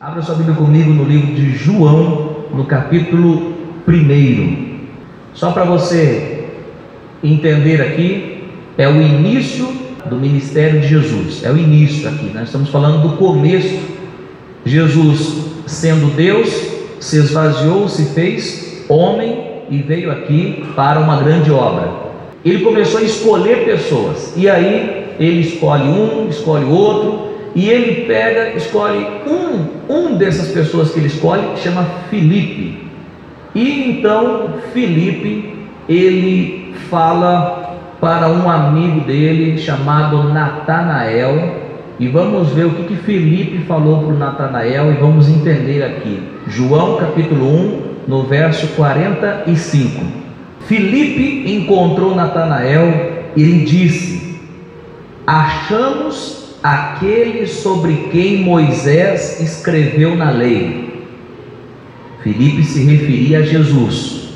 Abra sua Bíblia comigo no livro de João, no capítulo 1. Só para você entender aqui, é o início do ministério de Jesus. É o início aqui, nós estamos falando do começo. Jesus, sendo Deus, se esvaziou, se fez homem e veio aqui para uma grande obra. Ele começou a escolher pessoas, e aí ele escolhe um, escolhe outro, e ele escolhe um dessas pessoas que ele escolhe, chama Filipe. E então Filipe, ele fala para um amigo dele chamado Natanael, e vamos ver o que Filipe falou para o Natanael, e vamos entender aqui. João capítulo 1, no verso 45. Filipe encontrou Natanael e lhe disse: achamos aquele sobre quem Moisés escreveu na lei. Filipe se referia a Jesus,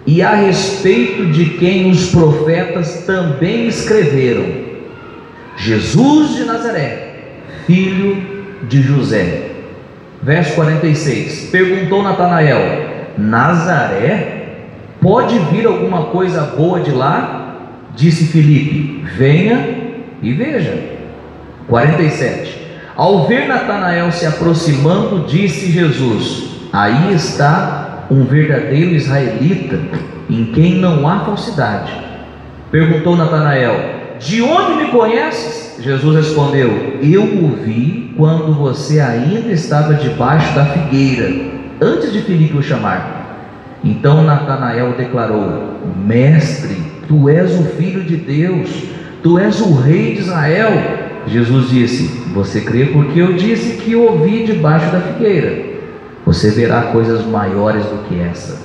e a respeito de quem os profetas também escreveram, Jesus de Nazaré, filho de José. Verso 46, perguntou Natanael: Nazaré? Pode vir alguma coisa boa de lá? Disse Filipe: venha e veja. 47, ao ver Natanael se aproximando, disse Jesus: aí está um verdadeiro israelita, em quem não há falsidade. Perguntou Natanael: de onde me conheces? Jesus respondeu: eu o vi quando você ainda estava debaixo da figueira, antes de Filipe o chamar. Então Natanael declarou: mestre, tu és o Filho de Deus, tu és o Rei de Israel. Jesus disse: você crê porque eu disse que o ouvi debaixo da figueira? Você verá coisas maiores do que essa.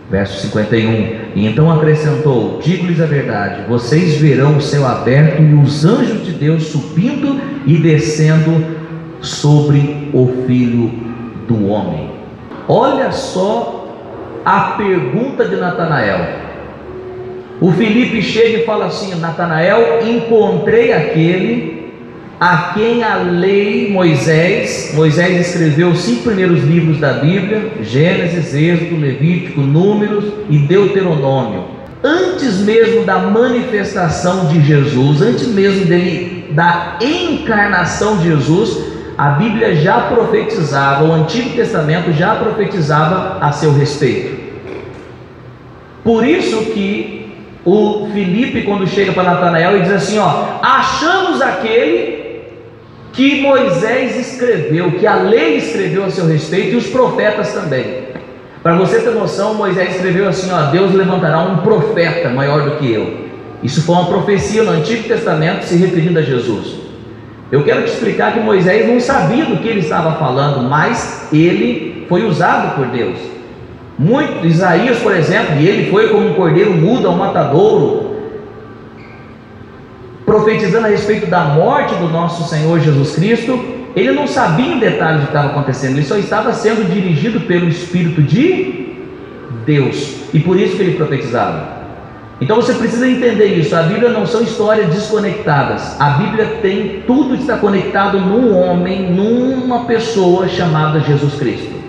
Verso 51, e então acrescentou: digo-lhes a verdade, vocês verão o céu aberto e os anjos de Deus subindo e descendo sobre o Filho do Homem. Olha só a pergunta de Natanael. O Filipe chega e fala assim: Natanael, encontrei aquele a quem a lei Moisés escreveu os 5 primeiros livros da Bíblia, Gênesis, Êxodo, Levítico, Números e Deuteronômio. Antes mesmo da manifestação de Jesus, antes mesmo da encarnação de Jesus, a Bíblia já profetizava, o Antigo Testamento já profetizava a seu respeito. Por isso que o Filipe, quando chega para Natanael, ele diz assim: achamos aquele que Moisés escreveu, que a lei escreveu a seu respeito, e os profetas também. Para você ter noção, Moisés escreveu assim: Deus levantará um profeta maior do que eu. Isso foi uma profecia no Antigo Testamento, se referindo a Jesus. Eu quero te explicar que Moisés não sabia do que ele estava falando, mas ele foi usado por Deus. Isaías, por exemplo, e ele foi como um cordeiro mudo ao matadouro, profetizando a respeito da morte do nosso Senhor Jesus Cristo. Ele não sabia em detalhes o que estava acontecendo, ele só estava sendo dirigido pelo Espírito de Deus, e por isso que ele profetizava. Então você precisa entender isso. A Bíblia não são histórias desconectadas. A Bíblia tem, tudo está conectado num homem, numa pessoa chamada Jesus Cristo.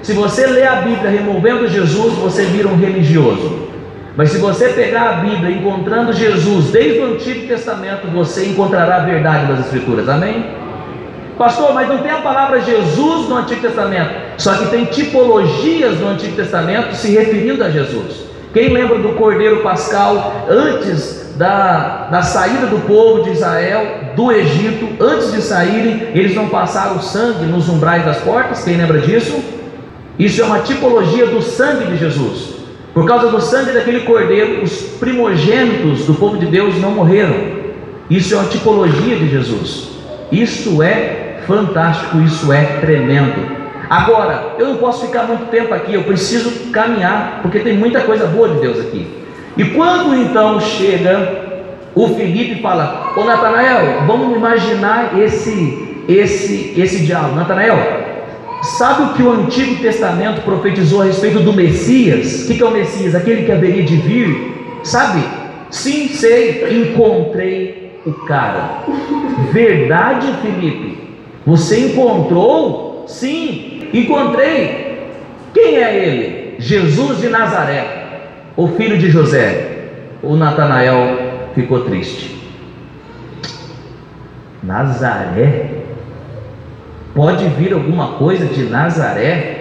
Se você lê a Bíblia removendo Jesus, você vira um religioso. Mas se você pegar a Bíblia encontrando Jesus desde o Antigo Testamento, você encontrará a verdade das Escrituras. Amém? Pastor, mas não tem a palavra Jesus no Antigo Testamento. Só que tem tipologias no Antigo Testamento se referindo a Jesus. Quem lembra do Cordeiro Pascal antes da saída do povo de Israel do Egito? Antes de saírem, eles não passaram o sangue nos umbrais das portas? Quem lembra disso? Isso é uma tipologia do sangue de Jesus. Por causa do sangue daquele cordeiro, os primogênitos do povo de Deus não morreram. Isso é uma tipologia de Jesus. Isso é fantástico, isso é tremendo. Agora, eu não posso ficar muito tempo aqui, eu preciso caminhar, porque tem muita coisa boa de Deus aqui. E quando então chega o Filipe e fala: ô Natanael, vamos imaginar esse diálogo. Natanael, sabe o que o Antigo Testamento profetizou a respeito do Messias? O que é o Messias? Aquele que haveria de vir, sabe? Sim, sei, encontrei o cara. Verdade, Filipe? Você encontrou? Sim, encontrei. Quem é ele? Jesus de Nazaré, o filho de José. O Natanael ficou triste. Nazaré? Pode vir alguma coisa de Nazaré?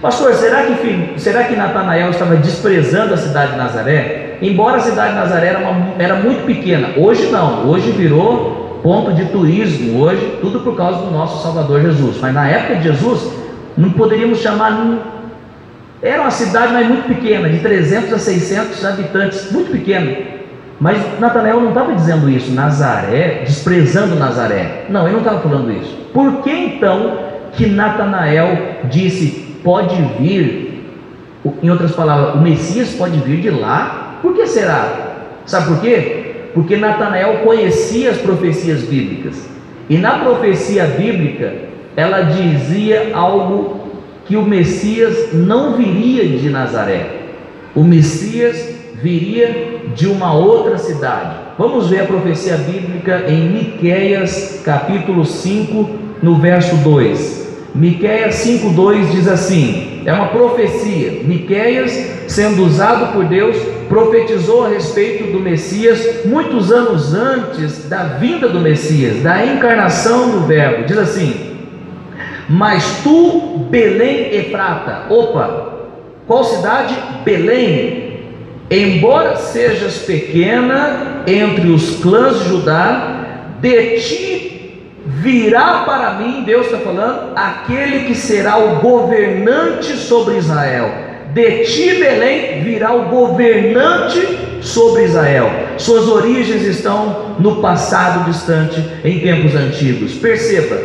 Pastor, será que Natanael estava desprezando a cidade de Nazaré? Embora a cidade de Nazaré era muito pequena, hoje não, hoje virou ponto de turismo, hoje tudo por causa do nosso Salvador Jesus. Mas na época de Jesus, não poderíamos chamar, era uma cidade mas muito pequena, de 300 a 600 habitantes, muito pequena. Mas Natanael não estava dizendo isso, Nazaré, desprezando Nazaré. Não, ele não estava falando isso. Por que então que Natanael disse, pode vir, em outras palavras, o Messias pode vir de lá? Por que será? Sabe por quê? Porque Natanael conhecia as profecias bíblicas. E na profecia bíblica, ela dizia algo que o Messias não viria de Nazaré. O Messias viria de uma outra cidade. Vamos ver a profecia bíblica em Miqueias capítulo 5, no verso 2. Miqueias 5:2 diz assim, é uma profecia. Miqueias, sendo usado por Deus, profetizou a respeito do Messias muitos anos antes da vinda do Messias, da encarnação do Verbo. Diz assim: mas tu, Belém Efrata, qual cidade? Belém. Embora sejas pequena entre os clãs de Judá, de ti virá para mim, Deus está falando, aquele que será o governante sobre Israel. De ti, Belém, virá o governante sobre Israel. Suas origens estão no passado distante, em tempos antigos. Perceba,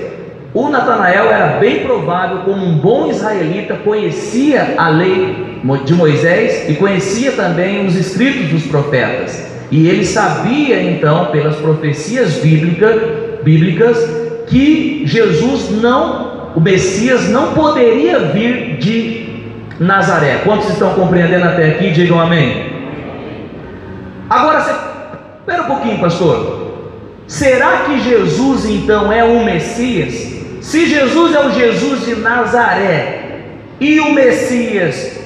o Natanael era bem provável, como um bom israelita, conhecia a lei de Moisés e conhecia também os escritos dos profetas. E ele sabia então, pelas profecias bíblicas, que o Messias não poderia vir de Nazaré. Quantos estão compreendendo até aqui? Digam amém. Agora, espera um pouquinho, pastor. Será que Jesus então é o Messias? Se Jesus é o Jesus de Nazaré e o Messias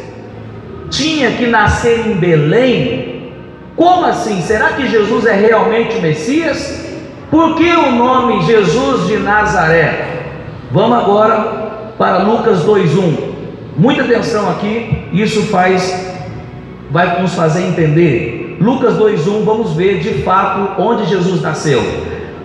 tinha que nascer em Belém, como assim? Será que Jesus é realmente o Messias? Por que o nome Jesus de Nazaré? Vamos agora para Lucas 2:1. Muita atenção aqui, isso vai nos fazer entender. Lucas 2:1, vamos ver de fato onde Jesus nasceu.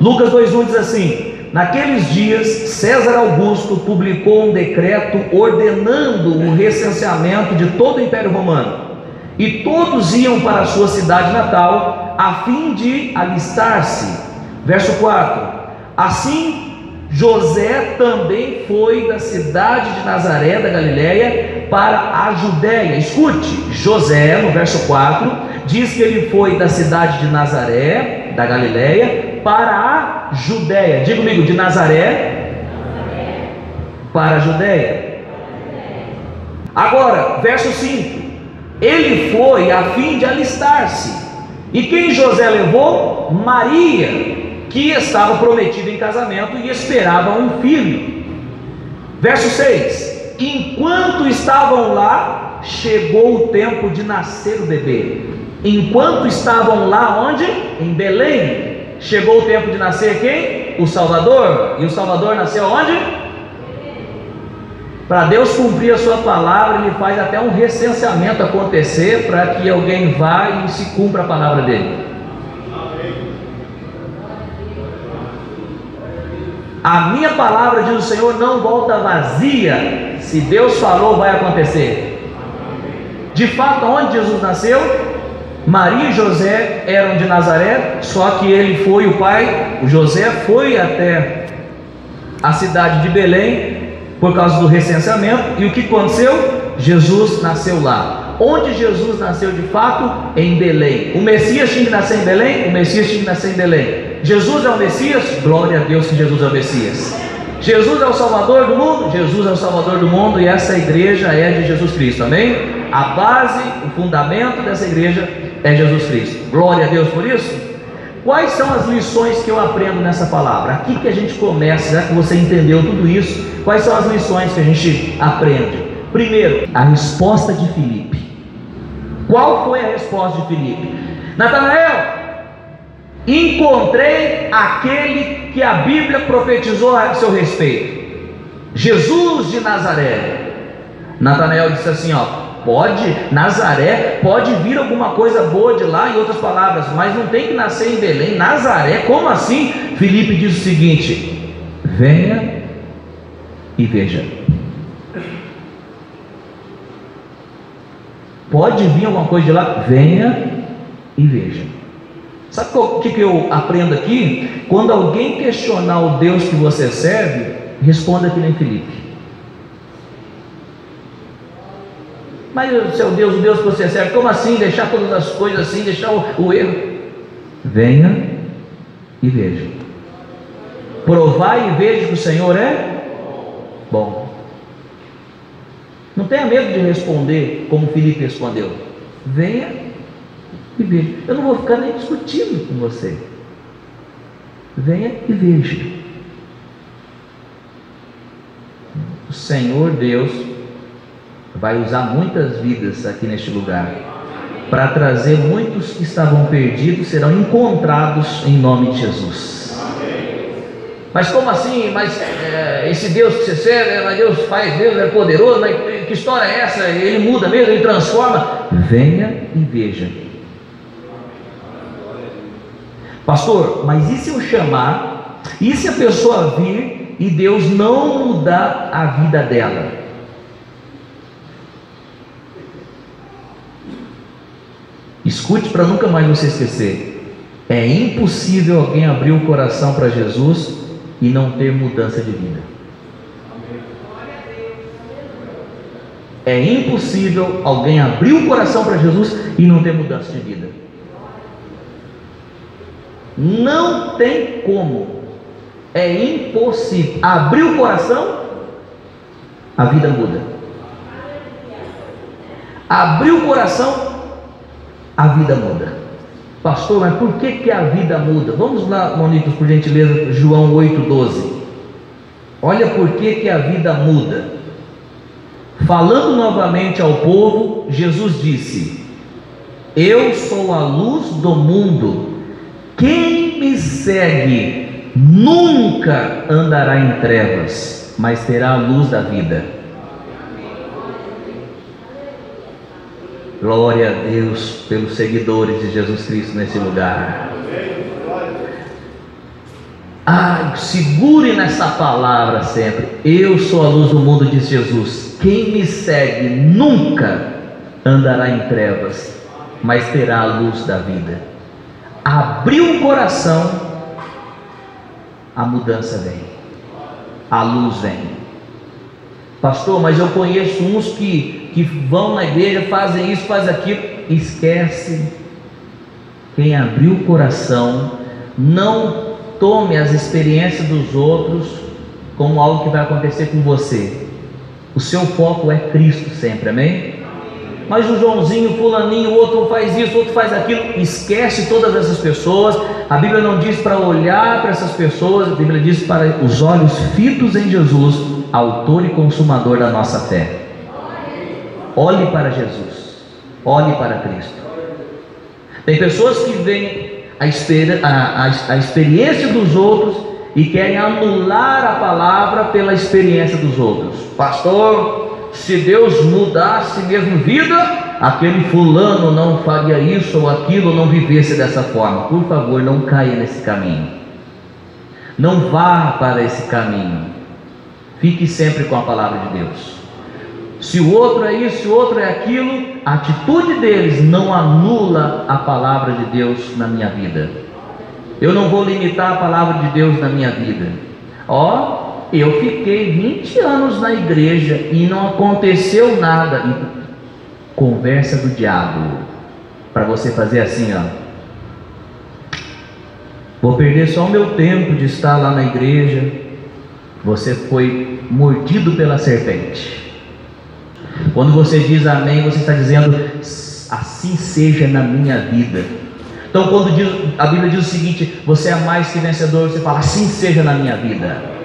Lucas 2:1 diz assim: naqueles dias César Augusto publicou um decreto ordenando o recenseamento de todo o Império Romano, e todos iam para a sua cidade natal a fim de alistar-se. Verso 4: assim José também foi da cidade de Nazaré da Galileia para a Judéia. Escute, José, no verso 4, diz que ele foi da cidade de Nazaré da Galileia para a Judéia. Diga comigo, de Nazaré para a Judéia. Agora, verso 5: ele foi a fim de alistar-se. E quem José levou? Maria, que estava prometida em casamento e esperava um filho. Verso 6: enquanto estavam lá, chegou o tempo de nascer o bebê. Enquanto estavam lá, onde? Em Belém. Chegou o tempo de nascer quem? O Salvador. E o Salvador nasceu onde? Para Deus cumprir a sua palavra, Ele faz até um recenseamento acontecer, para que alguém vá e se cumpra a palavra dele. A minha palavra, diz o Senhor, não volta vazia. Se Deus falou, vai acontecer. De fato, onde Jesus nasceu? Maria e José eram de Nazaré, só que ele foi, o pai, o José foi até a cidade de Belém por causa do recenseamento. E o que aconteceu? Jesus nasceu lá. Onde Jesus nasceu de fato? Em Belém. O Messias tinha que nascer em Belém? O Messias tinha que nascer em Belém. Jesus é o Messias? Glória a Deus que Jesus é o Messias. Jesus é o Salvador do mundo? Jesus é o Salvador do mundo, e essa igreja é de Jesus Cristo, amém? A base, o fundamento dessa igreja é Jesus Cristo. Glória a Deus por isso. quais são as lições que eu aprendo nessa palavra? Aqui que a gente começa, já que você entendeu tudo isso, quais são as lições que a gente aprende? Primeiro, a resposta de Filipe. Qual foi a resposta de Filipe? Natanael, encontrei aquele que a Bíblia profetizou a seu respeito, Jesus de Nazaré. Natanael disse assim, Nazaré, pode vir alguma coisa boa de lá, em outras palavras, mas não tem que nascer em Belém. Nazaré, como assim? Filipe diz o seguinte: venha e veja. Pode vir alguma coisa de lá? Venha e veja. Sabe o que eu aprendo aqui? Quando alguém questionar o Deus que você serve, responda que nem Filipe. Mas o seu Deus, o Deus que você serve, como assim? Deixar todas as coisas assim, deixar o erro? Venha e veja. Provai e veja que o Senhor é bom. Não tenha medo de responder como Filipe respondeu. Venha e veja. Eu não vou ficar nem discutindo com você. Venha e veja. O Senhor Deus vai usar muitas vidas aqui neste lugar para trazer muitos que estavam perdidos, serão encontrados em nome de Jesus. Mas como assim? Mas esse Deus que você serve, mas Deus faz, Deus é poderoso, mas que história é essa? Ele muda mesmo, ele transforma. Venha e veja. Pastor, mas e se eu chamar? E se a pessoa vir e Deus não mudar a vida dela? Escute para nunca mais você esquecer. É impossível alguém abrir o coração para Jesus e não ter mudança de vida. É impossível alguém abrir o coração para Jesus e não ter mudança de vida. Não tem como. É impossível. Abrir o coração, a vida muda. Abrir o coração, a vida muda. Pastor, mas por que a vida muda? Vamos lá, Monitos, por gentileza, João 8,12. Olha por que a vida muda. Falando novamente ao povo, Jesus disse: eu sou a luz do mundo. Quem me segue nunca andará em trevas, mas terá a luz da vida. Glória a Deus pelos seguidores de Jesus Cristo nesse lugar. Segure nessa palavra sempre. Eu sou a luz do mundo, diz Jesus. Quem me segue nunca andará em trevas, mas terá a luz da vida. Abriu o coração, a mudança vem, a luz vem. Pastor, mas eu conheço uns que vão na igreja, fazem isso, fazem aquilo. Esquece. Quem abriu o coração, não tome as experiências dos outros como algo que vai acontecer com você. O seu foco é Cristo sempre, amém? Mas o Joãozinho, fulaninho, o outro faz isso, o outro faz aquilo. Esquece todas essas pessoas. A Bíblia não diz para olhar para essas pessoas. A Bíblia diz para os olhos fitos em Jesus, autor e consumador da nossa fé. Olhe para Jesus, olhe para Cristo. Tem pessoas que veem a experiência dos outros e querem anular a palavra pela experiência dos outros. Pastor, se Deus mudasse mesmo vida, aquele fulano não faria isso ou aquilo, não vivesse dessa forma. Por favor, não caia nesse caminho. Não vá para esse caminho. Fique sempre com a palavra de Deus. Se o outro é isso, se o outro é aquilo, a atitude deles não anula a palavra de Deus na minha vida. Eu não vou limitar a palavra de Deus na minha vida. Eu fiquei 20 anos na igreja e não aconteceu nada. Conversa do diabo, para você fazer assim, vou perder só o meu tempo de estar lá na igreja. Você foi mordido pela serpente. Quando você diz amém, você está dizendo: assim seja na minha vida. Então quando a Bíblia diz o seguinte: você é mais que vencedor, você fala, assim seja na minha vida.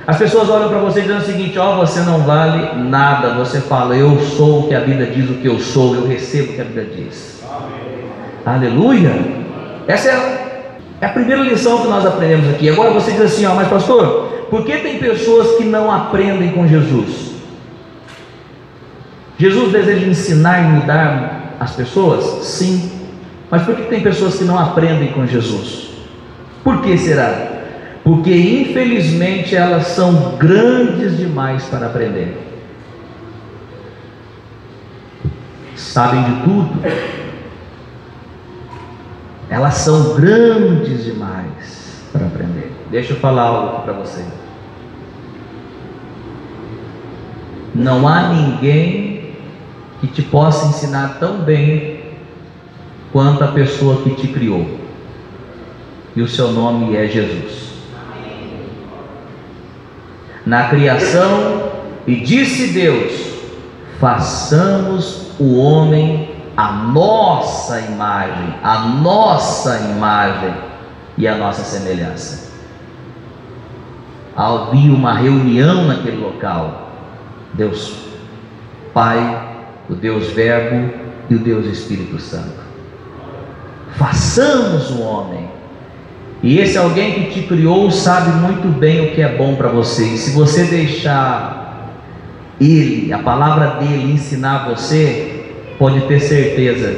As pessoas olham para você dizendo o seguinte: ó, você não vale nada. Você fala, eu sou o que a Bíblia diz, o que eu sou, eu recebo o que a Bíblia diz. Aleluia. Essa é a primeira lição que nós aprendemos aqui. Agora você diz assim, ó, mas pastor, por que tem pessoas que não aprendem com Jesus? Jesus deseja ensinar e mudar as pessoas? Sim. Mas por que tem pessoas que não aprendem com Jesus? Por que será? Porque infelizmente elas são grandes demais para aprender. Sabem de tudo. Elas são grandes demais para aprender. Deixa eu falar algo aqui para você. Não há ninguém que te possa ensinar tão bem quanto a pessoa que te criou. E o seu nome é Jesus. Na criação, e disse Deus: façamos o homem a nossa imagem e a nossa semelhança. Havia uma reunião naquele local. Deus Pai, o Deus Verbo e o Deus Espírito Santo. Façamos o homem. E esse alguém que te criou sabe muito bem o que é bom para você. E se você deixar Ele, a palavra dele, ensinar você, pode ter certeza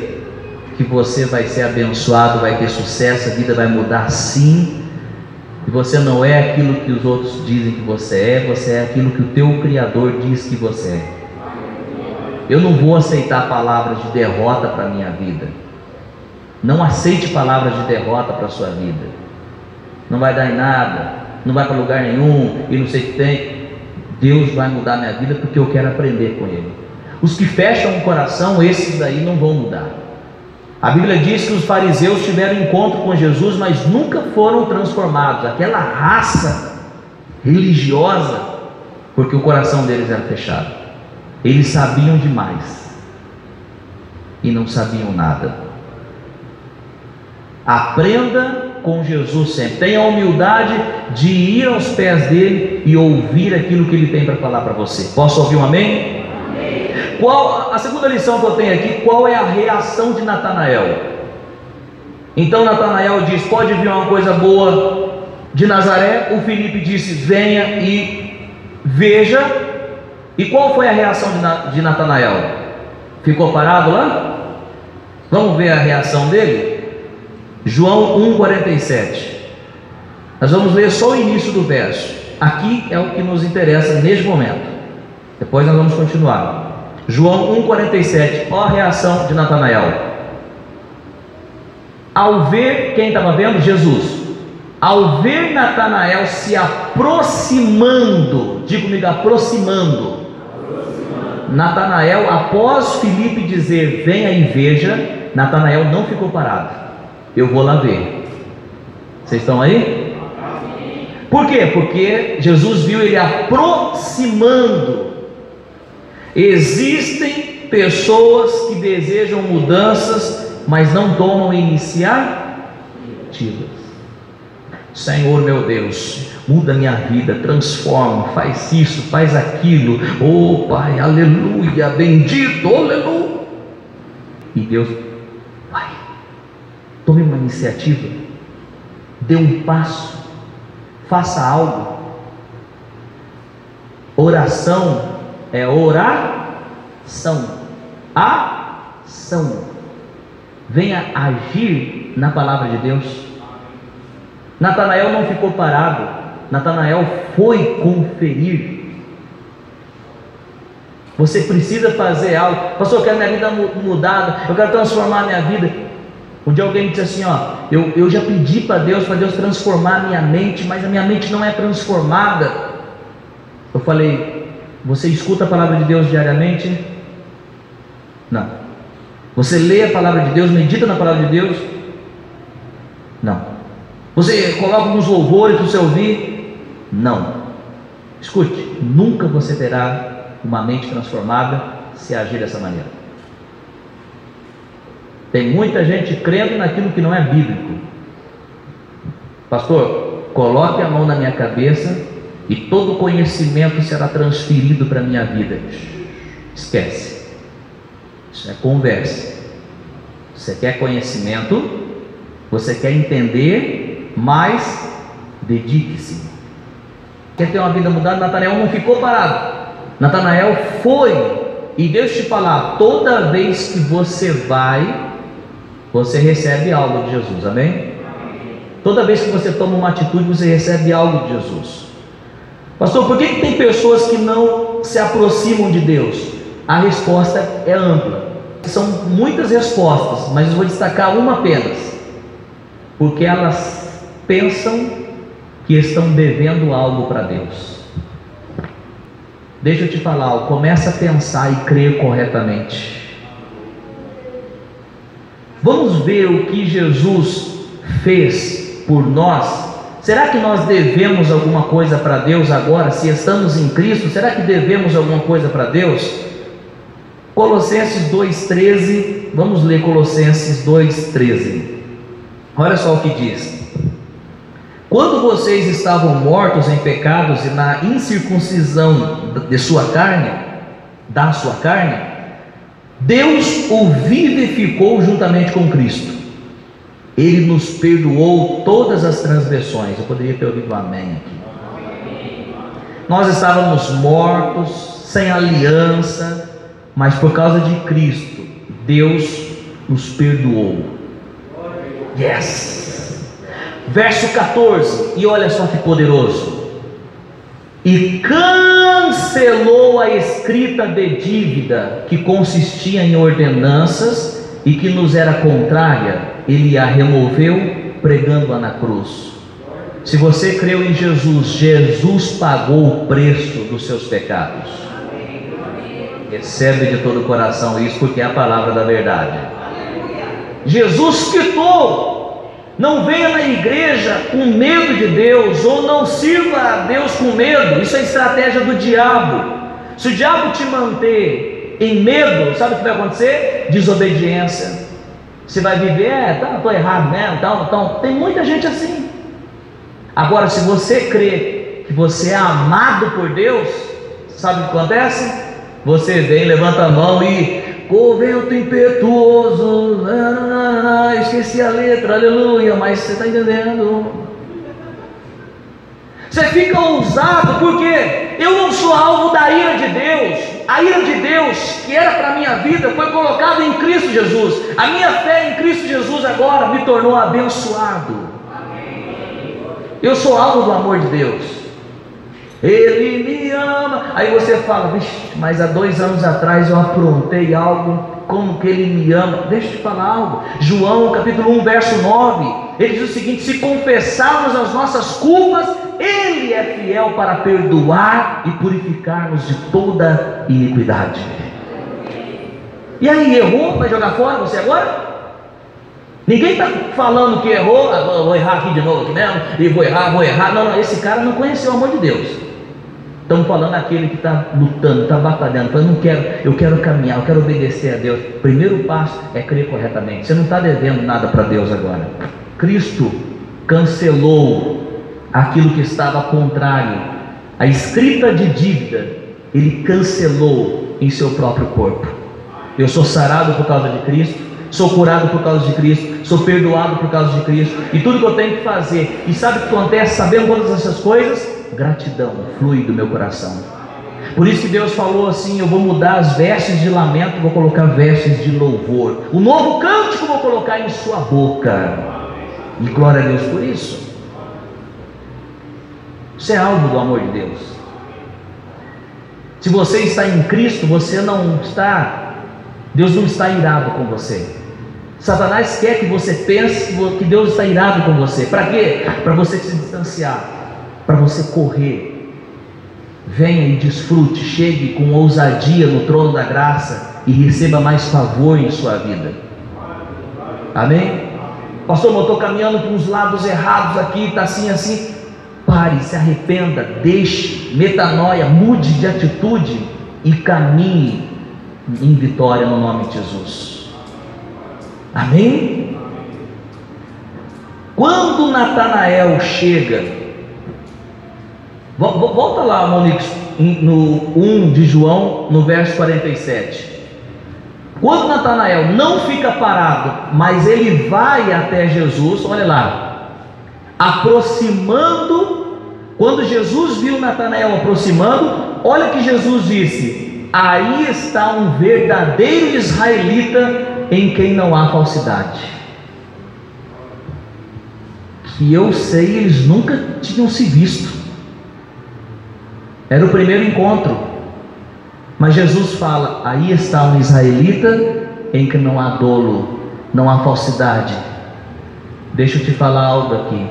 que você vai ser abençoado, vai ter sucesso, a vida vai mudar sim. E você não é aquilo que os outros dizem que você é aquilo que o teu Criador diz que você é. Eu não vou aceitar palavras de derrota para a minha vida. Não aceite palavras de derrota para a sua vida. Não vai dar em nada, não vai para lugar nenhum, e não sei o que tem. Deus vai mudar minha vida porque eu quero aprender com Ele. Os que fecham o coração, esses daí não vão mudar. A Bíblia diz que os fariseus tiveram encontro com Jesus, mas nunca foram transformados. Aquela raça religiosa, porque o coração deles era fechado. Eles sabiam demais e não sabiam nada. Aprenda com Jesus sempre. Tenha a humildade de ir aos pés dele e ouvir aquilo que ele tem para falar para você. Posso ouvir um amém? Amém. Qual a segunda lição que eu tenho aqui? Qual é a reação de Natanael? Então Natanael diz: pode vir uma coisa boa de Nazaré. O Filipe disse: venha e veja. E qual foi a reação de Natanael? Ficou parado lá? Vamos ver a reação dele? João 1,47. Nós vamos ler só o início do verso. Aqui é o que nos interessa neste momento. Depois nós vamos continuar. João 1,47. Olha a reação de Natanael. Ao ver, quem estava vendo? Jesus. Ao ver Natanael se aproximando, diga comigo, aproximando. Natanael, após Filipe dizer: venha e veja, Natanael não ficou parado. Eu vou lá ver. Vocês estão aí? Por quê? Porque Jesus viu ele aproximando. Existem pessoas que desejam mudanças, mas não tomam iniciativas. Senhor meu Deus, muda minha vida, transforma, faz isso, faz aquilo. Oh Pai, aleluia, bendito, aleluia. E Deus vai. Tome uma iniciativa, dê um passo, faça algo. Oração é oração, ação. Venha agir na palavra de Deus. Natanael não ficou parado, Natanael foi conferir. Você precisa fazer algo. Pastor, eu quero minha vida mudada, eu quero transformar minha vida. Um dia alguém me disse assim: ó, eu já pedi para Deus transformar a minha mente, mas a minha mente não é transformada. Eu falei: você escuta a palavra de Deus diariamente? Não. Você lê a palavra de Deus, medita na palavra de Deus? Não. Você coloca alguns louvores para você ouvir? Não. Escute, nunca você terá uma mente transformada se agir dessa maneira. Tem muita gente crendo naquilo que não é bíblico. Pastor, coloque a mão na minha cabeça e todo conhecimento será transferido para a minha vida. Esquece. Isso é conversa. Você quer conhecimento? Você quer entender? Mas dedique-se. Quer ter uma vida mudada? Natanael não ficou parado. Natanael foi. E deixa eu te falar, toda vez que você vai, você recebe algo de Jesus, amém? Toda vez que você toma uma atitude, você recebe algo de Jesus. Pastor, por que tem pessoas que não se aproximam de Deus? A resposta é ampla. São muitas respostas, mas eu vou destacar uma apenas. Porque elas pensam que estão devendo algo para Deus. Deixa eu te falar, começa a pensar e crer corretamente. Vamos ver o que Jesus fez por nós. Será que nós devemos alguma coisa para Deus agora? Se estamos em Cristo, será que devemos alguma coisa para Deus? Colossenses 2,13, vamos ler Colossenses 2,13. Olha só o que diz: quando vocês estavam mortos em pecados e na incircuncisão de sua carne, da sua carne, Deus o vivificou juntamente com Cristo. Ele nos perdoou todas as transgressões. Eu poderia ter ouvido um amém aqui. Nós estávamos mortos, sem aliança, mas por causa de Cristo, Deus nos perdoou. Yes! Verso 14, e olha só que poderoso. E cancelou a escrita de dívida que consistia em ordenanças e que nos era contrária. Ele a removeu, pregando-a na cruz. Se você creu em Jesus, Jesus pagou o preço dos seus pecados. Recebe de todo o coração isso, porque é a palavra da verdade. Jesus quitou. Não venha na igreja com medo de Deus, ou não sirva a Deus com medo. Isso é estratégia do diabo. Se o diabo te manter em medo, sabe o que vai acontecer? Desobediência. Você vai viver, estou errado mesmo, então, tem muita gente assim. Agora, se você crê que você é amado por Deus, sabe o que acontece? Você vem, levanta a mão e com vento impetuoso, esqueci a letra, aleluia, mas você está entendendo. Você fica ousado, porque eu não sou alvo da ira de Deus. A ira de Deus, que era para a minha vida, foi colocada em Cristo Jesus. A minha fé em Cristo Jesus agora me tornou abençoado. Eu sou alvo do amor de Deus. Ele me ama. Aí você fala, vixe, mas há 2 anos atrás eu aprontei algo. Como que ele me ama? Deixa eu te falar algo. João capítulo 1 verso 9, ele diz o seguinte: se confessarmos as nossas culpas, Ele é fiel para perdoar e purificar-nos de toda iniquidade. E aí, errou? Vai jogar fora você agora? Ninguém está falando que errou. Vou errar aqui de novo aqui mesmo, e vou errar. Não, esse cara não conheceu o amor de Deus. Estamos falando daquele que está lutando, está batalhando, falando, eu quero caminhar, eu quero obedecer a Deus. Primeiro passo é crer corretamente. Você não está devendo nada para Deus agora. Cristo cancelou aquilo que estava contrário. A escrita de dívida, Ele cancelou em seu próprio corpo. Eu sou sarado por causa de Cristo, sou curado por causa de Cristo, sou perdoado por causa de Cristo, e tudo que eu tenho que fazer, e sabe o que acontece sabendo todas essas coisas? Gratidão flui do meu coração. Por isso que Deus falou assim: eu vou mudar as vestes de lamento, vou colocar vestes de louvor. O novo cântico vou colocar em sua boca. E glória a Deus por isso. Você é alvo do amor de Deus. Se você está em Cristo, você não está, Deus não está irado com você. Satanás quer que você pense que Deus está irado com você. Para quê? Para você se distanciar, para você correr. Venha e desfrute, chegue com ousadia no trono da graça e receba mais favor em sua vida. Amém? Pastor, eu estou caminhando para uns lados errados aqui, está assim. Pare, se arrependa, deixe, metanoia, mude de atitude e caminhe em vitória no nome de Jesus. Amém? Quando Natanael chega, volta lá, Monique, no 1 de João, no verso 47. Quando Natanael não fica parado, mas ele vai até Jesus, olha lá, aproximando, quando Jesus viu Natanael aproximando, olha que Jesus disse: aí está um verdadeiro israelita em quem não há falsidade. Que eu sei, eles nunca tinham se visto, era o primeiro encontro, mas Jesus fala: aí está um israelita em que não há dolo, não há falsidade. Deixa eu te falar algo aqui,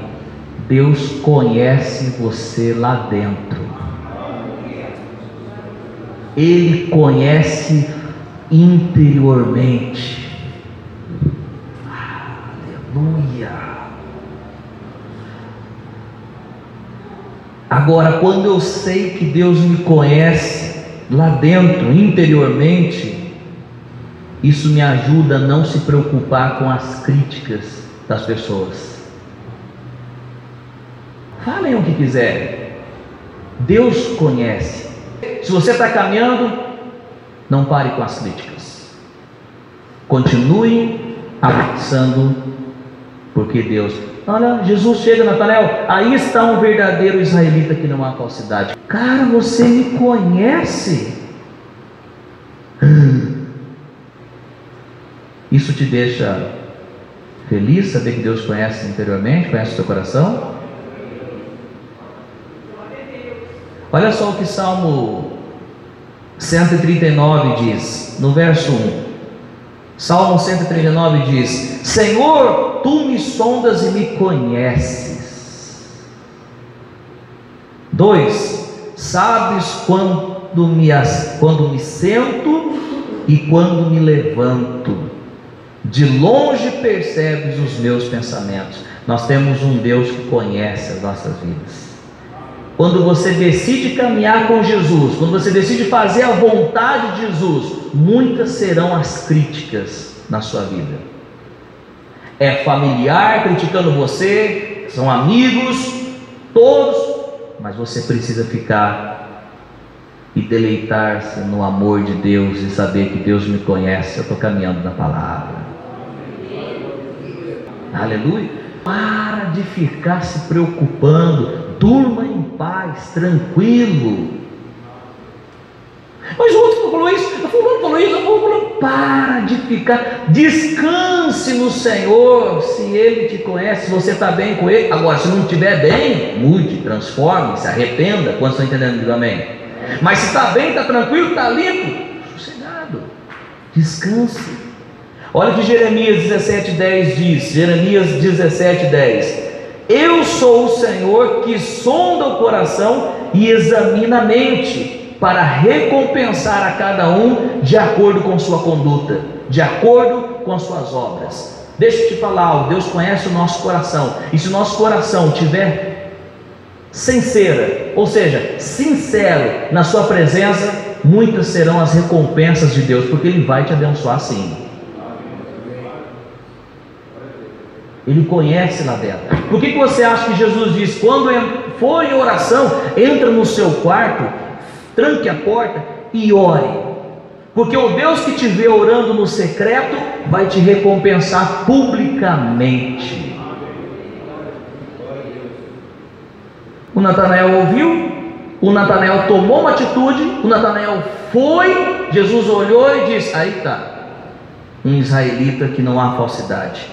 Deus conhece você lá dentro, Ele conhece interiormente. Aleluia. Agora, quando eu sei que Deus me conhece lá dentro, interiormente, isso me ajuda a não se preocupar com as críticas das pessoas. Falem o que quiserem, Deus conhece. Se você está caminhando, não pare com as críticas, continue avançando, porque Deus... Olha, Jesus chega, Natanael, aí está um verdadeiro israelita que não há falsidade. Cara, você me conhece. Isso te deixa feliz, saber que Deus conhece interiormente, conhece o seu coração? Olha só o que Salmo 139 diz, no verso 1. Salmo 139 diz: Senhor, Tu me sondas e me conheces. 2. Sabes quando me sento e quando me levanto. De longe percebes os meus pensamentos. Nós temos um Deus que conhece as nossas vidas. Quando você decide caminhar com Jesus, quando você decide fazer a vontade de Jesus, muitas serão as críticas na sua vida. É familiar criticando você, são amigos, todos, mas você precisa ficar e deleitar-se no amor de Deus e saber que Deus me conhece. Eu estou caminhando na palavra. Aleluia. Para de ficar se preocupando. Durma em paz, tranquilo. Mas o outro falou isso, o fulano falou isso, o fulano falou. Para de ficar. Descanse no Senhor. Se Ele te conhece, se você está bem com Ele. Agora, se não estiver bem, mude, transforme, se arrependa. Quantos estão entendendo? Diga amém. Mas se está bem, está tranquilo, está limpo, sossegado, descanse. Olha o que Jeremias 17:10 diz. Jeremias 17:10. Eu sou o Senhor que sonda o coração e examina a mente, para recompensar a cada um de acordo com sua conduta, de acordo com as suas obras. Deixa eu te falar algo, Deus conhece o nosso coração, e se o nosso coração estiver sincero, ou seja, sincero na sua presença, muitas serão as recompensas de Deus, porque Ele vai te abençoar sim. Ele conhece lá dentro. Por que você acha que Jesus diz, quando for em oração, entra no seu quarto, tranque a porta e ore? Porque o Deus que te vê orando no secreto vai te recompensar publicamente. O Natanael ouviu, o Natanael tomou uma atitude, o Natanael foi, Jesus olhou e disse: aí está, um israelita que não há falsidade.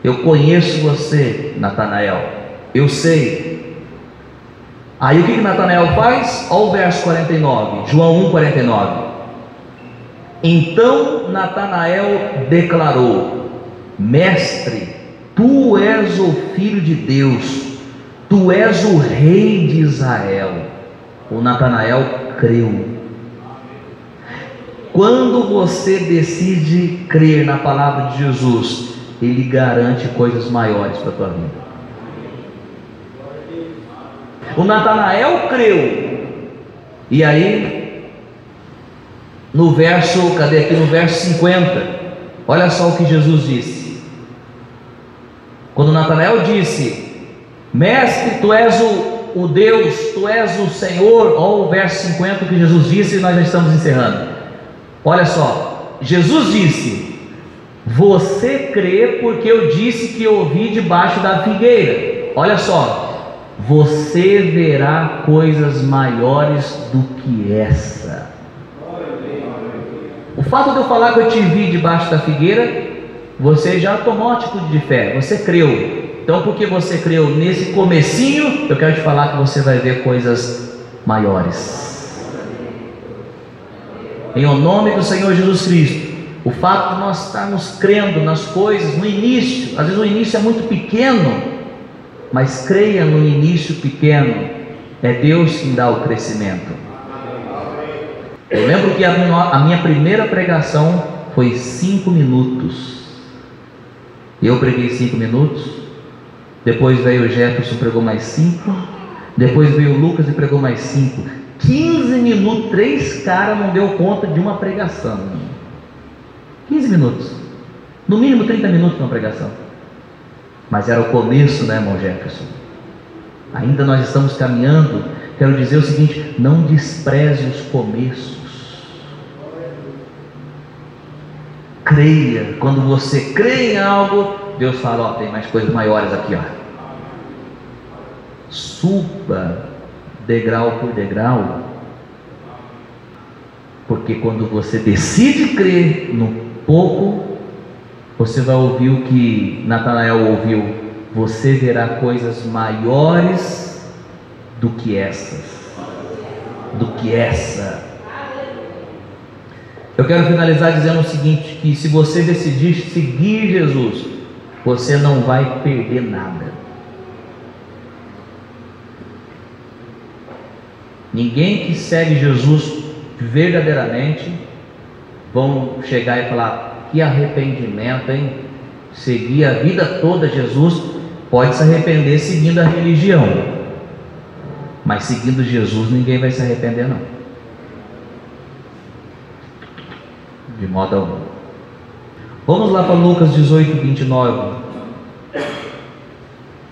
Eu conheço você, Natanael, eu sei. Aí o que Natanael faz? Olha o verso 49, João 1,49. Então Natanael declarou: Mestre, Tu és o Filho de Deus, Tu és o Rei de Israel. O Natanael creu. Quando você decide crer na palavra de Jesus, Ele garante coisas maiores para a tua vida. O Natanael creu. E aí, no verso, cadê aqui? No verso 50, Olha só o que Jesus disse. Quando Natanael disse: Mestre, tu és o Deus, tu és o Senhor. Olha o verso 50 que Jesus disse, e nós já estamos encerrando. Olha só, Jesus disse: você crê porque eu disse que ouvi debaixo da figueira. Olha só, você verá coisas maiores do que essa. O fato de eu falar que eu te vi debaixo da figueira, você já tomou uma atitude de fé, você creu. Então, porque você creu nesse comecinho, eu quero te falar que você vai ver coisas maiores. Em nome do Senhor Jesus Cristo. O fato de nós estarmos crendo nas coisas no início, às vezes o início é muito pequeno, mas creia no início pequeno, é Deus quem dá o crescimento. Eu lembro que a minha primeira pregação foi 5 minutos. Eu preguei 5 minutos, depois veio o Jefferson, pregou mais 5, depois veio o Lucas e pregou mais 5. 15 minutos, 3 caras não deu conta de uma pregação. 15 minutos, no mínimo 30 minutos numa pregação. Mas era o começo, né, irmão Jefferson? Ainda nós estamos caminhando. Quero dizer o seguinte: não despreze os começos. Creia. Quando você crê em algo, Deus fala: ó, tem mais coisas maiores aqui, ó. Suba degrau por degrau, porque quando você decide crer no pouco, você vai ouvir o que Natanael ouviu: você verá coisas maiores do que essas, do que essa. Eu quero finalizar dizendo o seguinte: que se você decidir seguir Jesus, você não vai perder nada. Ninguém que segue Jesus verdadeiramente vão chegar e falar: que arrependimento, hein? Seguir a vida toda Jesus. Pode se arrepender seguindo a religião, mas seguindo Jesus ninguém vai se arrepender, não, de modo algum. Vamos lá para Lucas 18, 29.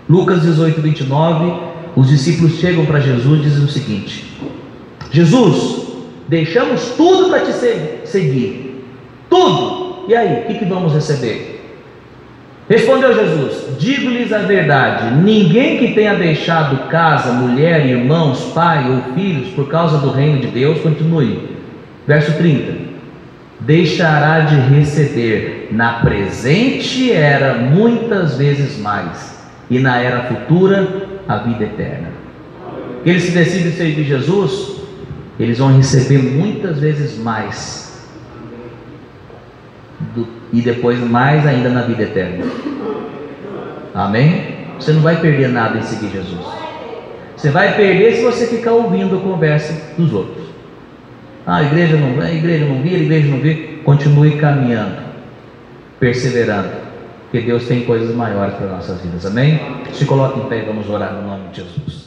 Lucas 18, 29. Os discípulos chegam para Jesus e dizem o seguinte: Jesus, deixamos tudo para te seguir, tudo, e aí, o que vamos receber? Respondeu Jesus: digo-lhes a verdade, ninguém que tenha deixado casa, mulher, irmãos, pai ou filhos por causa do reino de Deus, continue, verso 30, deixará de receber na presente era muitas vezes mais, e na era futura a vida eterna. Eles que decidem seguir Jesus, eles vão receber muitas vezes mais, e depois mais ainda na vida eterna. Amém? Você não vai perder nada em seguir Jesus. Você vai perder se você ficar ouvindo a conversa dos outros. A igreja não vem, a igreja não vira, a igreja não vira. Continue caminhando, perseverando, porque Deus tem coisas maiores para nossas vidas. Amém? Se coloque em pé e vamos orar no nome de Jesus.